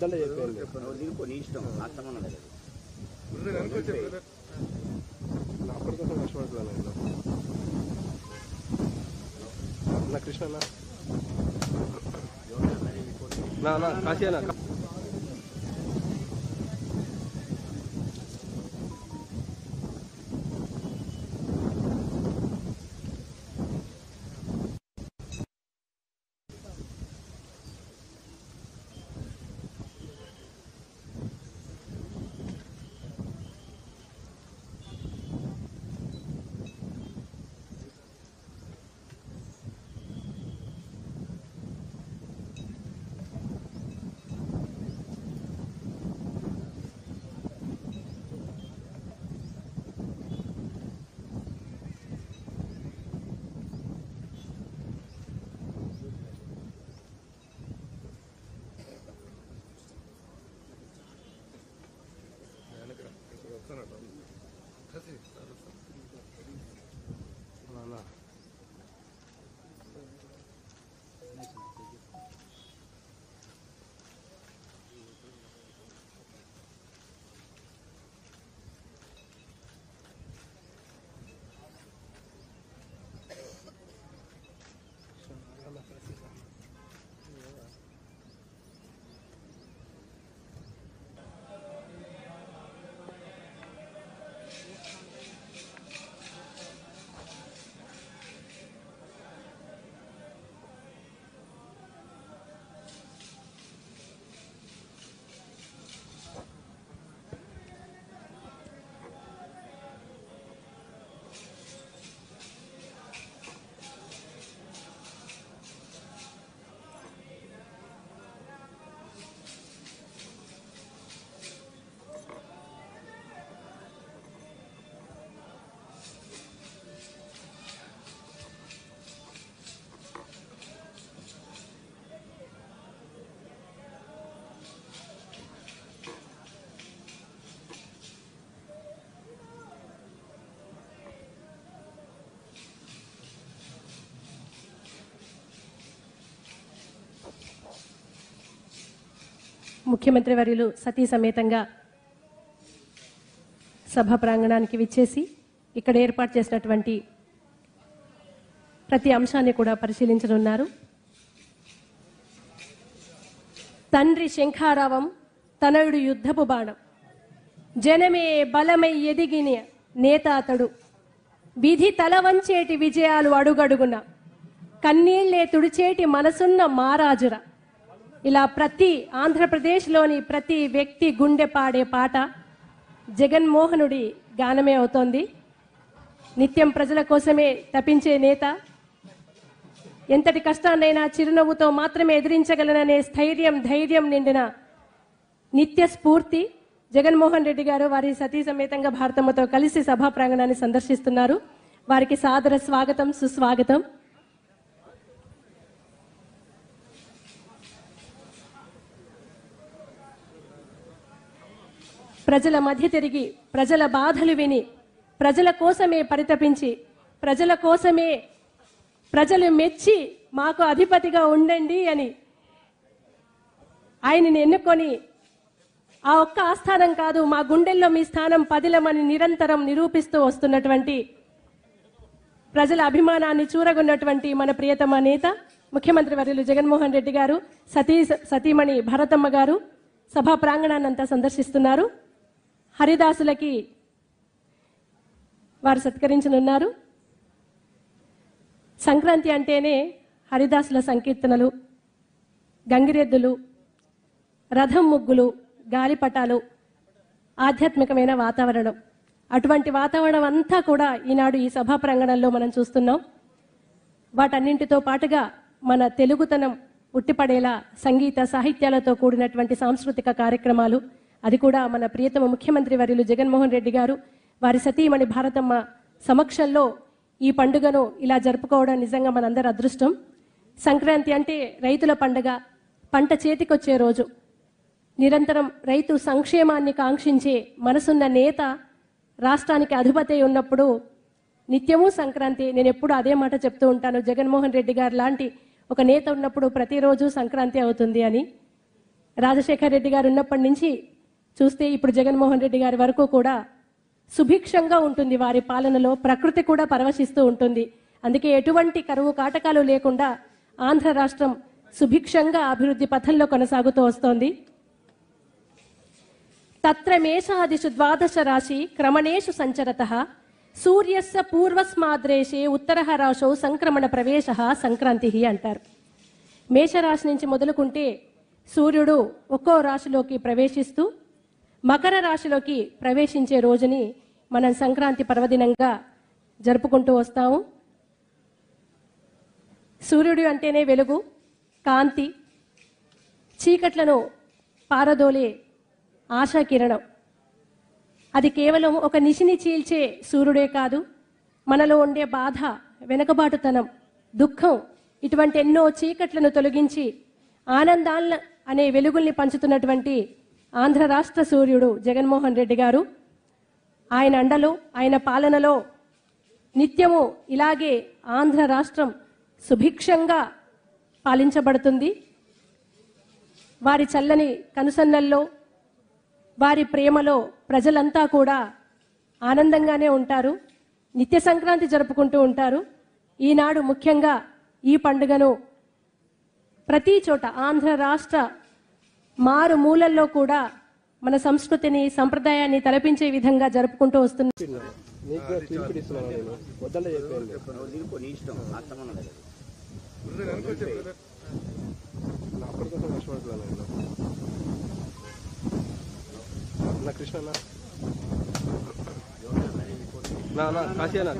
నీ ఇష్టం అర్థమన్నది అప్పటికోసం కష్టపడుతున్నాను నా కృష్ణ నా కాశీ అన్న ముఖ్యమంత్రి వర్యులు సతీ సమేతంగా సభ ప్రాంగణానికి విచ్చేసి ఇక్కడ ఏర్పాటు చేసినటువంటి ప్రతి అంశాన్ని కూడా పరిశీలించనున్నారు. తండ్రి శంఖారావం తనయుడు యుద్ధపు బాణం, జనమే బలమై ఎదిగిన నేత అతడు, విధి తల వంచేటి విజయాలు అడుగడుగున, కన్నీళ్లే తుడిచేటి మనసున్న మారాజుర. ఇలా ప్రతి ఆంధ్రప్రదేశ్లోని ప్రతి వ్యక్తి గుండె పాడే పాట జగన్మోహనుడి గానమే అవుతోంది. నిత్యం ప్రజల కోసమే తపించే నేత, ఎంతటి కష్టాన్నైనా చిరునవ్వుతో మాత్రమే ఎదిరించగలననే ధైర్యం నిండిన నిత్య స్ఫూర్తి జగన్మోహన్ రెడ్డి గారు వారి సతీ సమేతంగా భారతమ్మతో కలిసి సభా ప్రాంగణాన్ని సందర్శిస్తున్నారు. వారికి సాదర స్వాగతం, సుస్వాగతం. ప్రజల మధ్య తిరిగి, ప్రజల బాధలు విని, ప్రజల కోసమే పరితపించి, ప్రజల కోసమే ప్రజలు మెచ్చి మాకు అధిపతిగా ఉండండి అని ఆయనని ఎన్నుకొని, ఆ ఒక్క ఆస్థానం కాదు మా గుండెల్లో మీ స్థానం పదిలమని నిరంతరం నిరూపిస్తూ వస్తున్నటువంటి, ప్రజల అభిమానాన్ని చూరగొన్నటువంటి మన ప్రియతమ నేత ముఖ్యమంత్రి వర్యులు జగన్మోహన్ రెడ్డి గారు సతీమణి భారతమ్మ గారు సభా ప్రాంగణాన్నంతా సందర్శిస్తున్నారు. హరిదాసులకి వారు సత్కరించనున్నారు. సంక్రాంతి అంటేనే హరిదాసుల సంకీర్తనలు, గంగిరెద్దులు, రథం ముగ్గులు, గాలిపటాలు, ఆధ్యాత్మికమైన వాతావరణం. అటువంటి వాతావరణం అంతా కూడా ఈనాడు ఈ సభా ప్రాంగణంలో మనం చూస్తున్నాం. వాటన్నింటితో పాటుగా మన తెలుగుతనం ఉట్టిపడేలా సంగీత సాహిత్యాలతో కూడినటువంటి సాంస్కృతిక కార్యక్రమాలు, అది కూడా మన ప్రియతమ ముఖ్యమంత్రి వర్యులు జగన్మోహన్ రెడ్డి గారు వారి సతీమణి భారతమ్మ సమక్షంలో ఈ పండుగను ఇలా జరుపుకోవడం నిజంగా మనందరి అదృష్టం. సంక్రాంతి అంటే రైతుల పండుగ, పంట చేతికొచ్చే రోజు. నిరంతరం రైతు సంక్షేమాన్ని కాంక్షించే మనసున్న నేత రాష్ట్రానికి అధిపతి ఉన్నప్పుడు నిత్యము సంక్రాంతి. నేను ఎప్పుడు అదే మాట చెప్తూ ఉంటాను, జగన్మోహన్ రెడ్డి గారు లాంటి ఒక నేత ఉన్నప్పుడు ప్రతిరోజు సంక్రాంతి అవుతుంది అని. రాజశేఖర్ రెడ్డి గారు ఉన్నప్పటి నుంచి చూస్తే ఇప్పుడు జగన్మోహన్ రెడ్డి గారి వరకు కూడా సుభిక్షంగా ఉంటుంది వారి పాలనలో. ప్రకృతి కూడా పరవశిస్తూ ఉంటుంది. అందుకే ఎటువంటి కరువు కాటకాలు లేకుండా ఆంధ్ర రాష్ట్రం సుభిక్షంగా అభివృద్ధి పథంలో కొనసాగుతూ వస్తోంది. తత్ర మేషాదిషు ద్వాదశ రాశి క్రమణేషు సంచరతః సూర్యస్య పూర్వస్మాద్రేషే ఉత్తరః రాశౌ సంక్రమణ ప్రవేశః సంక్రాంతి అంటారు. మేషరాశి నుంచి మొదలుకుంటే సూర్యుడు ఒక్కో రాశిలోకి ప్రవేశిస్తూ మకర రాశిలోకి ప్రవేశించే రోజుని మనం సంక్రాంతి పర్వదినంగా జరుపుకుంటూ వస్తాము. సూర్యుడు అంటేనే వెలుగు, కాంతి, చీకట్లను పారదోలే ఆశాకిరణం. అది కేవలం ఒక నిశిని చీల్చే సూర్యుడే కాదు, మనలో ఉండే బాధ, వెనకబాటుతనం, దుఃఖం ఇటువంటి ఎన్నో చీకట్లను తొలగించి ఆనందాల అనే వెలుగుల్ని పంచుతున్నటువంటి ఆంధ్ర రాష్ట్ర సూర్యుడు జగన్మోహన్ రెడ్డి గారు. ఆయన అండలో, ఆయన పాలనలో నిత్యము ఇలాగే ఆంధ్ర రాష్ట్రం సుభిక్షంగా పాలించబడుతుంది. వారి చల్లని కనుసన్నల్లో, వారి ప్రేమలో ప్రజలంతా కూడా ఆనందంగానే ఉంటారు. నిత్య సంక్రాంతి జరుపుకుంటూ ఉంటారు. ఈనాడు ముఖ్యంగా ఈ పండుగను ప్రతి చోట ఆంధ్ర రాష్ట్ర మారు మూలల్లో కూడా మన సంస్కృతిని, సంప్రదాయాన్ని తలపించే విధంగా జరుపుకుంటూ వస్తున్నారు. నీకు కూడా తీర్పిస్తున్నాను నేను. వద్దంటే చెప్పాను. నా అప్పటి కోసం కష్టపడుతున్నాను నేను. నా కృష్ణ నా కాశీ అన్న